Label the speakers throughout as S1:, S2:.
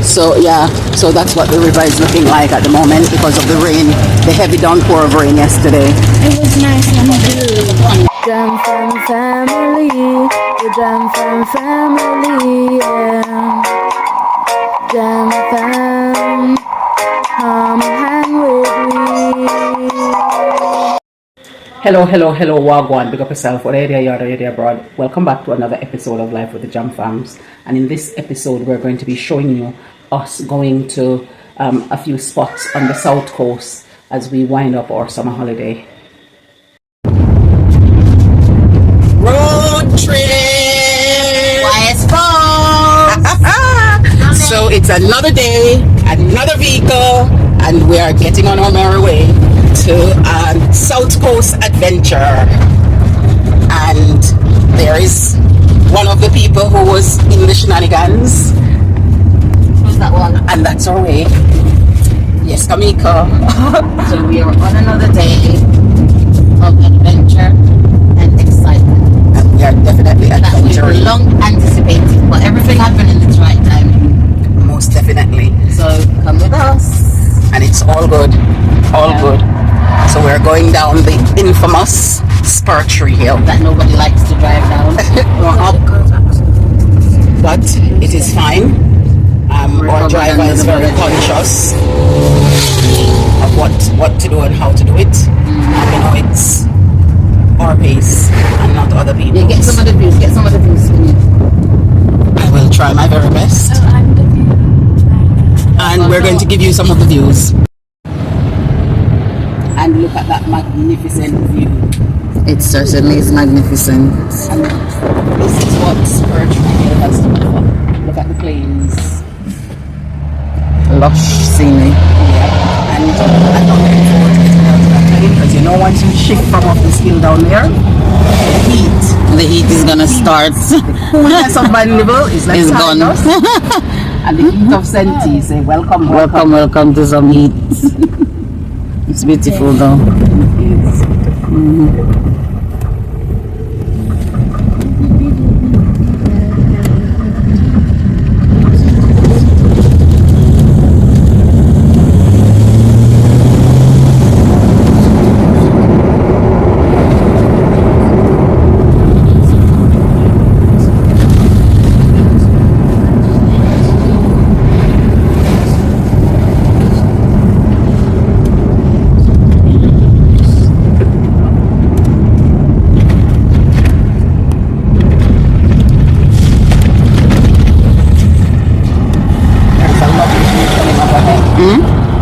S1: So yeah, so that's what the river is looking like at the moment because of the rain, the heavy downpour of rain yesterday.
S2: It was nice and blue. Jam from family, the jam from family, yeah. Jam fam, come hang with me.
S1: Hello, Wagwan, big up yourself, whether you're here or you're abroad. Welcome back to another episode of Life with the Jam Fams. And in this episode, we're going to be showing you us going to a few spots on the South Coast as we wind up our summer holiday. Road trip! So it's another day, another vehicle, and we are getting on our merry way to South Coast adventure. And there is one of the people who was in the shenanigans.
S2: Who's that one?
S1: And that's our way. Yes, Kamika.
S2: So we are on another day of adventure and excitement.
S1: And we are definitely
S2: That we were
S1: adventuring.
S2: long anticipated, but everything happened in its right time.
S1: Most definitely.
S2: So come with us.
S1: And it's all good. All good. So we're going down the infamous Spur Tree Hill.
S2: That nobody likes to drive down.
S1: We're up, but it is fine. Our driver is very conscious of what to do and how to do it. You know, it's our pace and not other people's.
S2: Yeah, get some of the views.
S1: I will try my very best. And we're going to give you some of the views. And look at that magnificent view.
S2: It certainly is magnificent.
S1: And this is what Spur Tree Hill has to offer. Look at the plains.
S2: Lush scenery.
S1: Yeah. And I'm not looking forward to getting out to that plane because you know once you shift from up this hill down there,
S2: The heat is gonna start.
S1: the coolness of my liver is like
S2: It's gone.
S1: And the heat of Senti say welcome.
S2: Welcome to some heat. It's beautiful though.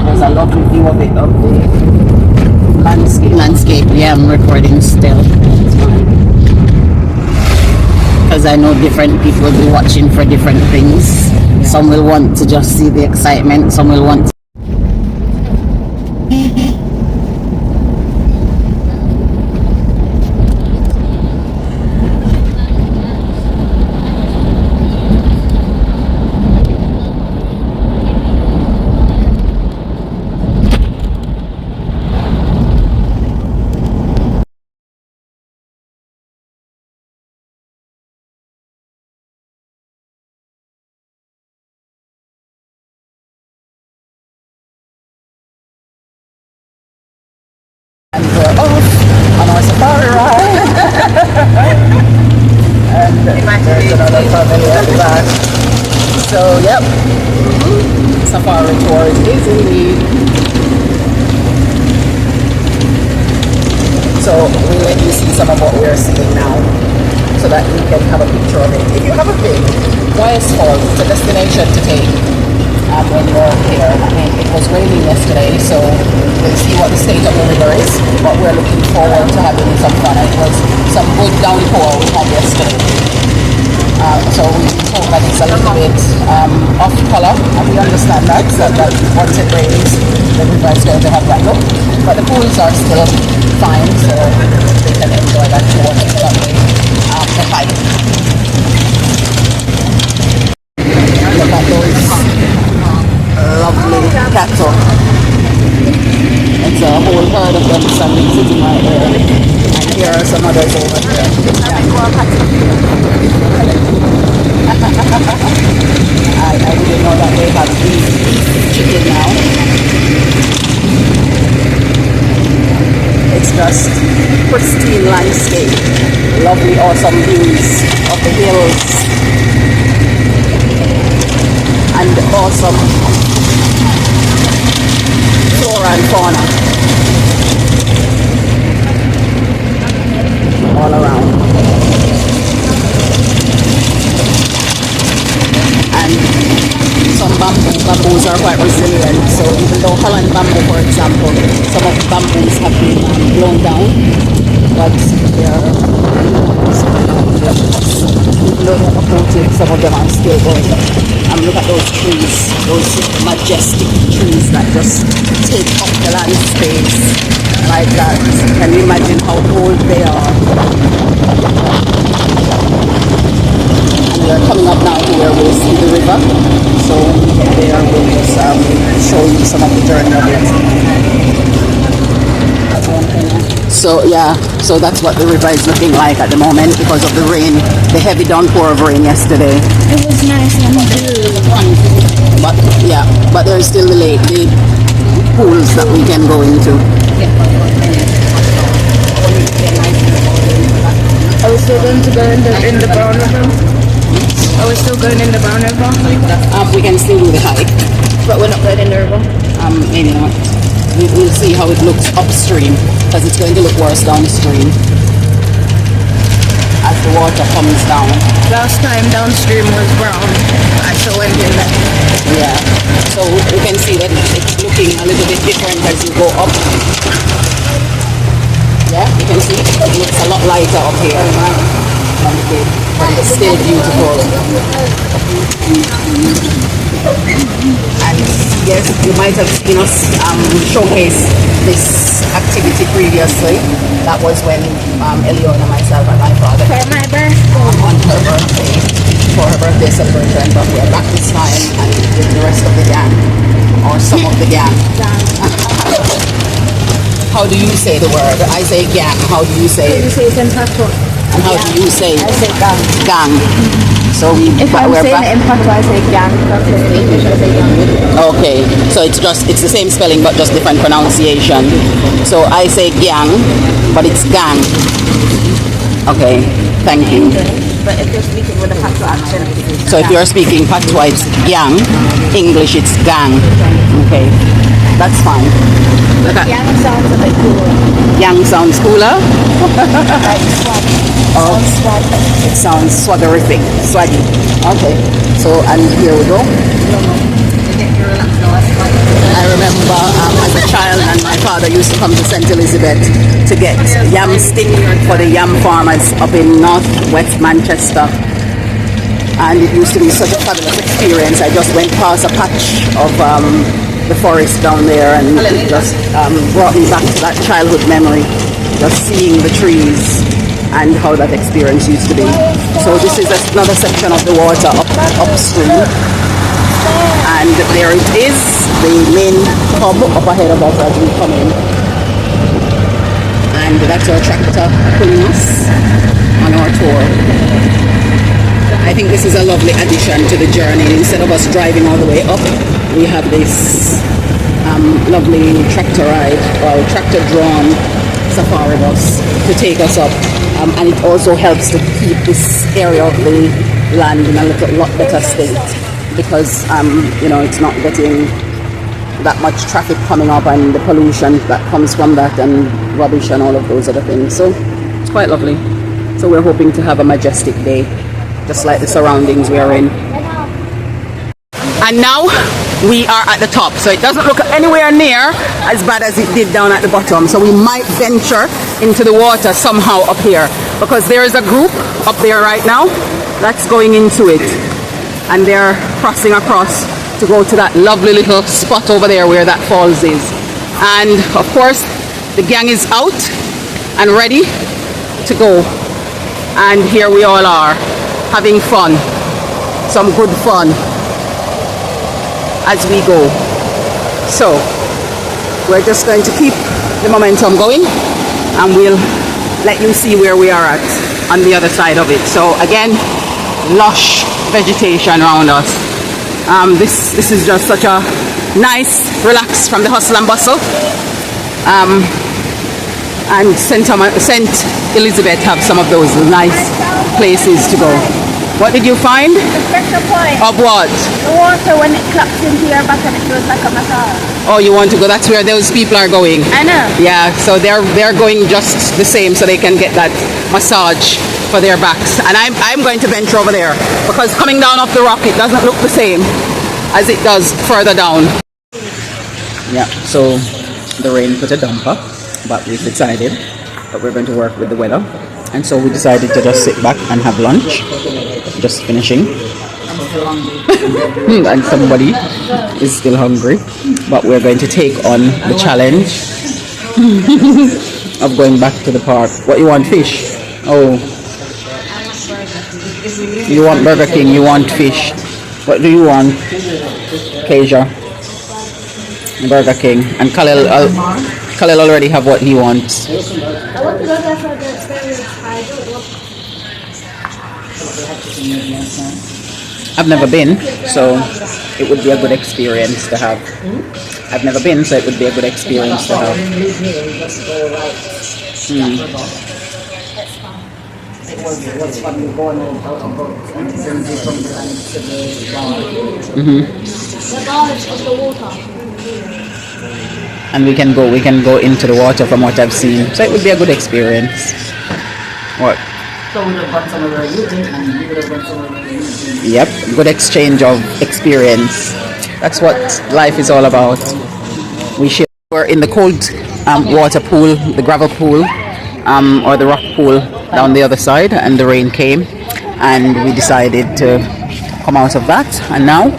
S1: There's a lovely view of the landscape.
S2: Yeah, I'm recording still. Because I know different people will be watching for different things.
S1: Yeah.
S2: Some will want to just see the excitement. Some will want to
S1: And we're off on our safari ride. And there's another family at the back. So, yep. Safari tour is indeed. So, we'll let you see some of what we're seeing now so that you can have a picture of it. If you haven't been, Wise Falls is a destination to take. When you're here. I mean, it was raining yesterday, so we'll see what the state of the river is, but we're looking forward to having some fun. It was some good downpour we had yesterday. So we hope that it's a little bit off color, and we understand that once it rains, the river is going to have that look. But the pools are still fine, so they can enjoy that tour in Sunday. The hike. Look at those lovely cattle. It's a whole herd of them standing sitting right there. And here are some others over here. I didn't know that they had just pristine landscape, lovely, awesome views of the hills, and awesome flora and fauna all around. And some bamboos are quite resilient, so even though Holland bamboo, for example, some of the bamboos have been blown down, but they are even though they're uprooted, some of them are still going. And look at those trees, those majestic trees that just take up the land space like that. Can you imagine how old they are? And we are coming up now to where we'll see the river. So there we'll just show you some of the journey of it. So yeah, so that's what the river is looking like at the moment because of the rain, the heavy downpour of rain yesterday.
S3: It was nice and blue.
S1: But yeah, but there's still the lake, the pools that we can go into.
S3: Are we still going to go in the brown river? Are we still going in the brown river?
S1: We can still do the hike.
S3: But we're not going in the river?
S1: Maybe not. We'll see how it looks upstream because it's going to look worse downstream as the water comes down.
S3: Last time downstream was brown. I saw went in there.
S1: Yeah, so we can see that it's looking a little bit different as you go up. Yeah, you can see it looks a lot lighter up here. But it's still beautiful. And yes, you might have seen us showcase this activity previously. That was when Eleona, myself, and my father
S3: For my birthday.
S1: on her birthday, for her birthday celebration. But we're back this time and with the rest of the gang, or some of the gang. How do you say the word? I say gang. How do you say it?
S3: You say it's in Patois.
S1: And how do you say it?
S3: I say gang.
S1: Gang. So
S3: If I'm
S1: we're
S3: saying
S1: back.
S3: it in Patois, I say gang. If it's in English, I say gang.
S1: Okay, so it's the same spelling but just different pronunciation. So I say gang, but it's gang. Okay, thank you.
S3: But if you're speaking with a Patois accent, it's
S1: So if you're speaking Patois, it's gang. English, it's gang. Okay, that's fine. Look at
S3: gang sounds a bit cooler.
S1: gang sounds cooler.
S3: Like swag.
S1: Oh.
S3: Sounds swag.
S1: It sounds swaggerific, swaggy. Okay, so and here we go. I remember as a child and my father used to come to St. Elizabeth to get yam stick for the yam farmers up in northwest Manchester. And it used to be such a fabulous experience. I just went past a patch of the forest down there and it just brought me back to that childhood memory, just seeing the trees and how that experience used to be. So this is another section of the water upstream. And there it is, the main hub up ahead of us as we come in. And that's our tractor pulling us on our tour. I think this is a lovely addition to the journey. Instead of us driving all the way up, we have this lovely tractor ride or tractor drawn safari bus to take us up. And it also helps to keep this area of the land in a lot better state because it's not getting that much traffic coming up and the pollution that comes from that and rubbish and all of those other things. So it's quite lovely. So we're hoping to have a majestic day, just like the surroundings we are in. And now we are at the top, so it doesn't look anywhere near as bad as it did down at the bottom. So we might venture into the water somehow up here because there is a group up there right now that's going into it and they're crossing across to go to that lovely little spot over there where that falls is. And of course the gang is out and ready to go, and here we all are having fun, some good fun as we go. So we're just going to keep the momentum going and we'll let you see where we are at on the other side of it. So again, lush vegetation around us. This is just such a nice relax from the hustle and bustle. and St. Elizabeth have some of those nice places to go. What did you find?
S3: The special point.
S1: Of what?
S3: The water when it claps into your back and it feels like a massage.
S1: Oh, you want to go? That's where those people are going.
S3: I know.
S1: Yeah, so they're going just the same so they can get that massage for their backs. And I'm going to venture over there because coming down off the rock it doesn't look the same as it does further down. Yeah, so the rain put a damper, but we decided that we're going to work with the weather. And so we decided to just sit back and have lunch. Just finishing. And somebody is still hungry. But we're going to take on the challenge of going back to the park. What, you want fish? Oh. You want Burger King, you want fish. What do you want? Keisha. Burger King. And Khalil already have what he wants.
S3: I want to go there for the experience. I don't want.
S1: I've never been, so it would be a good experience to have. I've never been, so it would be a good experience to have. And we can go into the water from what I've seen, so it would be a good experience. What?
S2: So we would have got somewhere where you did, and you would have got somewhere where you did.
S1: Yep, good exchange of experience. That's what life is all about. We're in the cold water pool, the gravel pool, or the rock pool down the other side, and the rain came, and we decided to come out of that. And now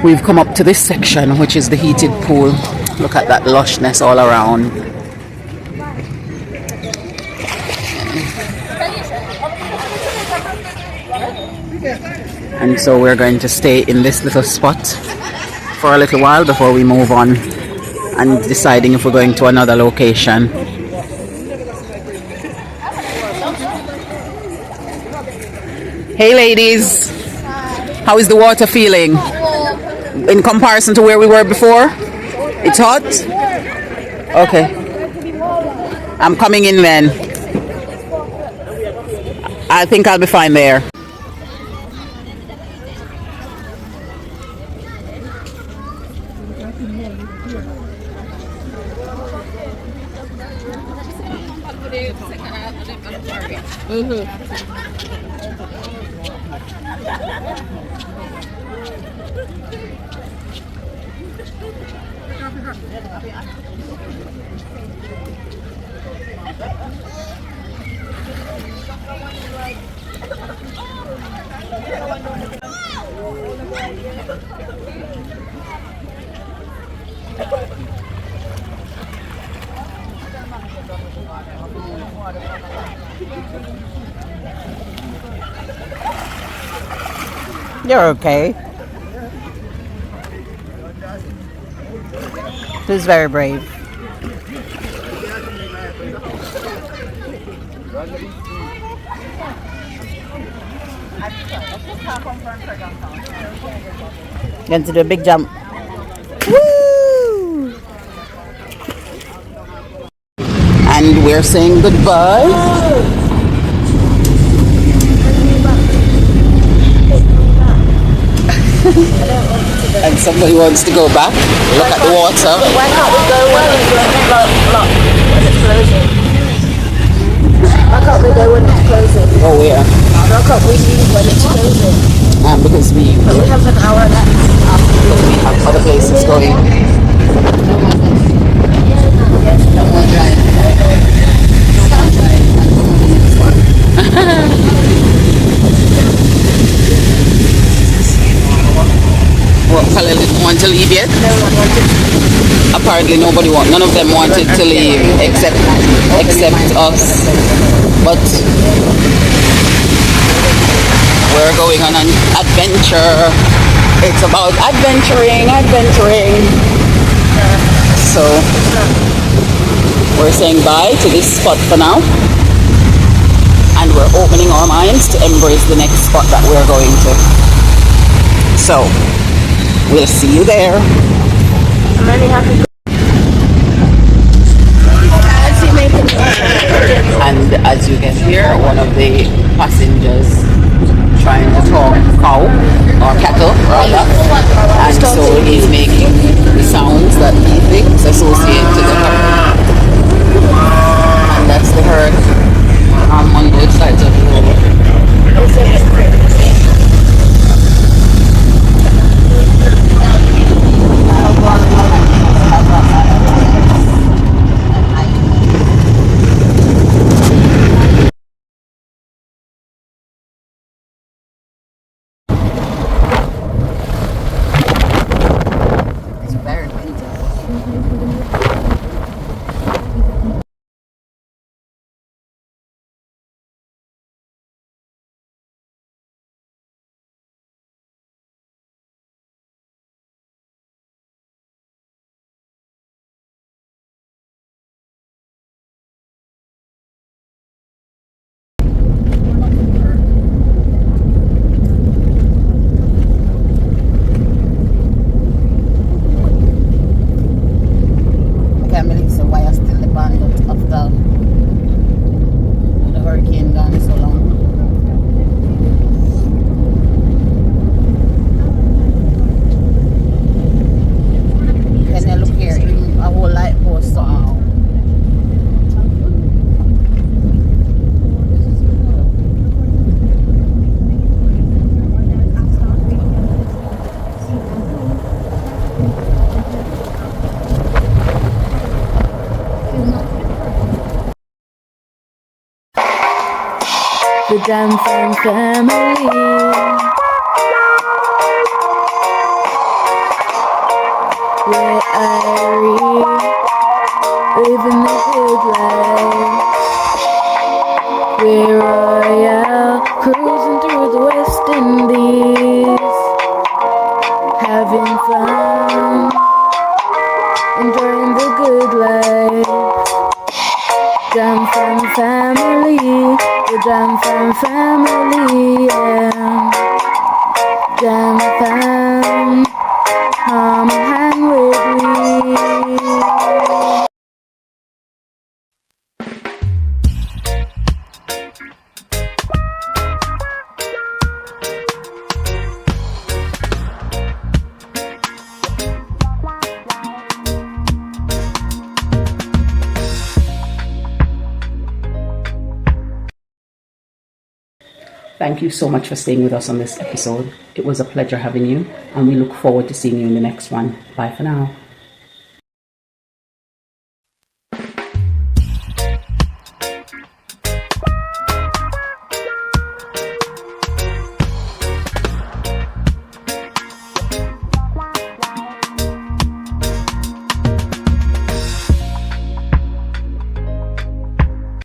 S1: we've come up to this section, which is the heated pool. Look at that lushness all around. And so we're going to stay in this little spot for a little while before we move on and deciding if we're going to another location. Hey ladies, how is the water feeling in comparison to where we were before? It's hot? Okay, I'm coming in then. I think I'll be fine there. You're okay. Who's very brave. Going to do a big jump. Woo! And we're saying goodbye. And somebody wants to go back. Look at the water.
S3: Why can't we go when it's locked? When it's closing? Why can't we go when it's closing?
S1: Oh, where?
S3: Why can't we leave when it's closing?
S1: Because we
S3: have an hour left.
S1: we have other places going. What, Khalil didn't want to leave yet?
S3: No one wanted to.
S1: Apparently none of them wanted to leave except us. But we're going on an adventure. It's about adventuring. So we're saying bye to this spot for now. And we're opening our minds to embrace the next spot that we're going to. So we'll see you there.
S3: I'm only happy.
S1: of the passengers trying to talk cow or cattle rather, and so he's making the sounds that he thinks associate to the herd, and that's the herd on both sides of the road.
S2: It's very windy. Okay, I'm really so why I still the band of the hurricane gone so long. Can you look here? In a whole light post so
S3: The Johnson family. We're Irie, living the good life. We're royal, cruising through the West Indies, having fun, enjoying the good life. Johnson family, the Johnson family, yeah. Johnson, come hang with me.
S1: Thank you so much for staying with us on this episode. It was a pleasure having you, and we look forward to seeing you in the next one. Bye for now.